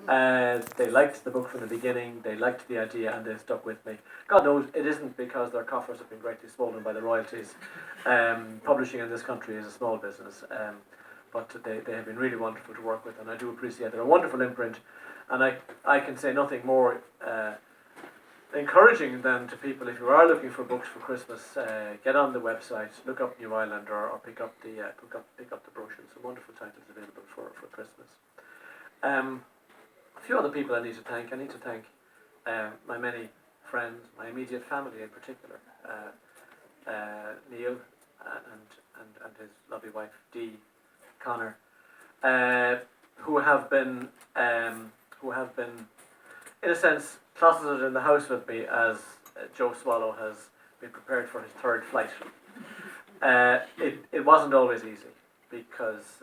They liked the book from the beginning, they liked the idea, and they stuck with me. God knows it isn't because their coffers have been greatly swollen by the royalties. Publishing in this country is a small business, but they have been really wonderful to work with, and I do appreciate it. They're a wonderful imprint, and I can say nothing more encouraging than to people, if you are looking for books for Christmas, get on the website, look up New Ireland, or pick up the brochure. Some wonderful titles available for Christmas. A few other people I need to thank. I need to thank my many friends, my immediate family in particular, Neil and his lovely wife Dee, Conor, who have been in a sense closeted in the house with me as Joe Swallow has been prepared for his third flight. It wasn't always easy because,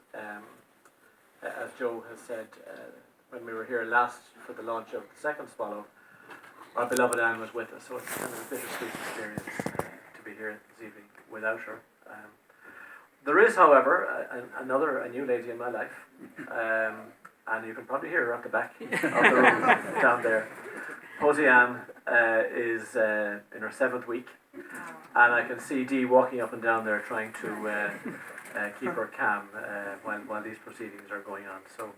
as Joe has said, when we were here last for the launch of the second Swallow, our beloved Anne was with us, so it's kind of a bittersweet experience to be here this evening without her. There is, however, a new lady in my life, and you can probably hear her at the back of the room down there. Posey Ann is in her 7th week, and I can see Dee walking up and down there trying to keep her calm while these proceedings are going on. So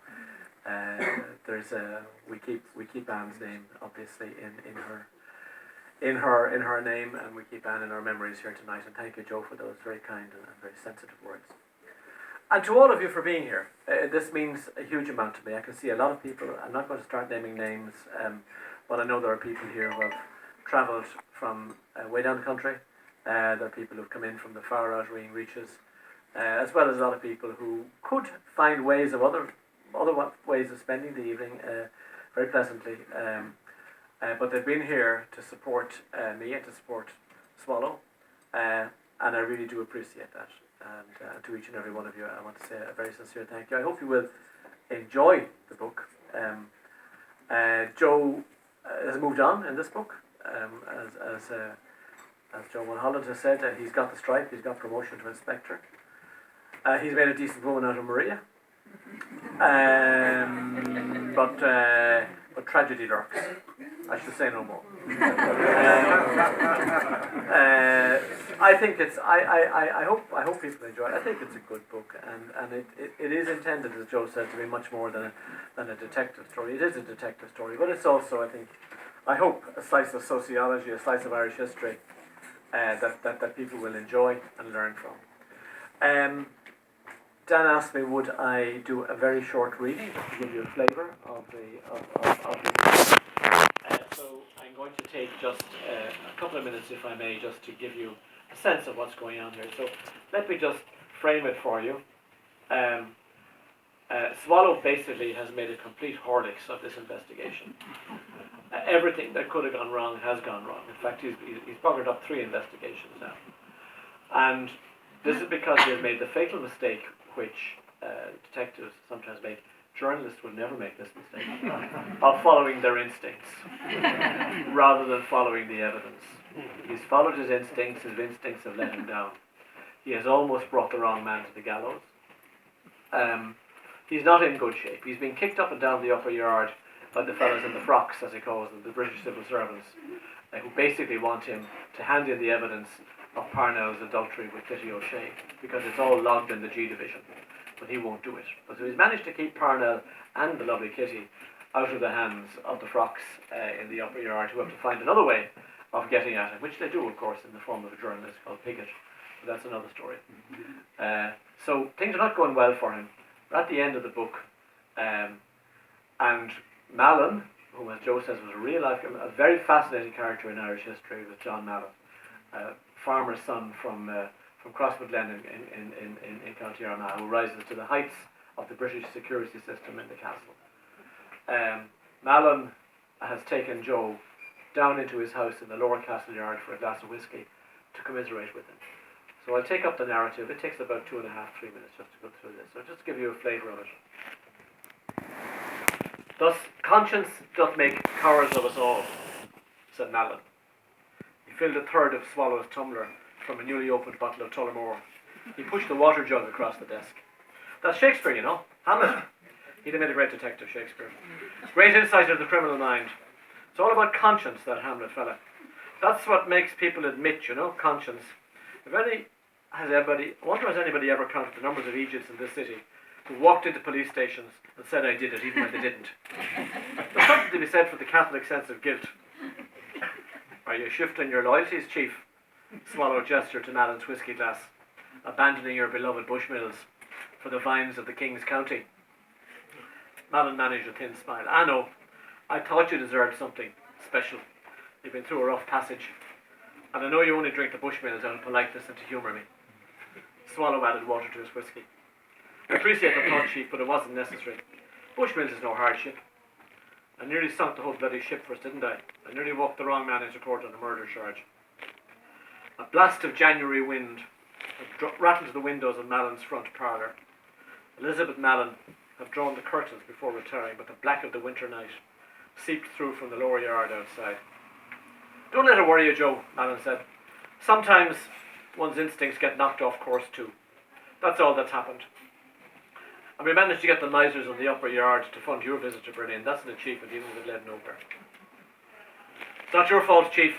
we keep Anne's name obviously in her name, and we keep Anne in our memories here tonight. And thank you, Joe, for those very kind and very sensitive words. And to all of you for being here. This means a huge amount to me. I can see a lot of people. I'm not going to start naming names, but I know there are people here who have travelled from way down the country. There are people who've come in from the far outlying reaches, as well as a lot of people who could find ways of other ways of spending the evening very pleasantly. But they've been here to support me and to support Swallow, and I really do appreciate that. And to each and every one of you, I want to say a very sincere thank you. I hope you will enjoy the book. Joe has moved on in this book, as Joe Mullholland has said. He's got the stripe. He's got promotion to inspector. He's made a decent woman out of Maria. But tragedy lurks. I should say no more. I think it's. I hope people enjoy it. I think it's a good book, and it is intended, as Joe said, to be much more than a detective story. It is a detective story, but it's also, I hope, a slice of sociology, a slice of Irish history that people will enjoy and learn from. Dan asked me, would I do a very short reading to give you a flavour of the so I'm going to take just a couple of minutes, if I may, just to give you a sense of what's going on here. So let me just frame it for you. Swallow basically has made a complete Horlicks of this investigation. Everything that could have gone wrong has gone wrong. In fact, he's buggered up 3 investigations now. And this is because he has made the fatal mistake which detectives sometimes make. Journalists will never make this mistake of following their instincts rather than following the evidence. He's followed his instincts have let him down. He has almost brought the wrong man to the gallows. He's not in good shape. He's been kicked up and down the upper yard by the fellas in the frocks, as he calls them, the British civil servants, who basically want him to hand in the evidence of Parnell's adultery with Kitty O'Shea, because it's all logged in the G division, but he won't do it. But so he's managed to keep Parnell and the lovely Kitty out of the hands of the frocks in the upper yard, who have to find another way of getting at him, which they do, of course, in the form of a journalist called Piggott, but that's another story. So things are not going well for him. We're at the end of the book, and Mallon, who, as Joe says, was a real life, a very fascinating character in Irish history, was John Mallon, farmer's son from Crosswood-Glen in County Armagh, who rises to the heights of the British security system in the castle. Mallon has taken Joe down into his house in the Lower Castle Yard for a glass of whiskey to commiserate with him. So I'll take up the narrative. It takes about 2.5-3 minutes just to go through this. So just to give you a flavour of it. Thus, conscience doth make cowards of us all, said Mallon. He filled a third of Swallow's tumbler from a newly opened bottle of Tullamore. He pushed the water jug across the desk. That's Shakespeare, you know. Hamlet. He'd have made a great detective, Shakespeare. Great insight into the criminal mind. It's all about conscience, that Hamlet fella. That's what makes people admit, conscience. I wonder has anybody ever counted the numbers of Egypts in this city who walked into police stations and said I did it, even when they didn't. There's something to be said for the Catholic sense of guilt. Are you shifting your loyalties, Chief? Swallow gesture to Mallin's whisky glass, abandoning your beloved Bushmills for the vines of the King's County. Mallin managed a thin smile. I know. I thought you deserved something special. You've been through a rough passage. And I know you only drink the Bushmills out of politeness and to humour me. Swallow added water to his whisky. I appreciate the thought, Chief, but it wasn't necessary. Bushmills is no hardship. I nearly sunk the whole bloody ship for us, didn't I? I nearly walked the wrong man into court on a murder charge. A blast of January wind rattled the windows of Mallin's front parlour. Elizabeth Mallin had drawn the curtains before retiring, but the black of the winter night seeped through from the lower yard outside. Don't let it worry you, Joe, Mallin said. Sometimes one's instincts get knocked off course too. That's all that's happened. And we managed to get the misers on the upper yard to fund your visit to Berlin. That's an achievement, even if it led nowhere. It's not your fault, Chief.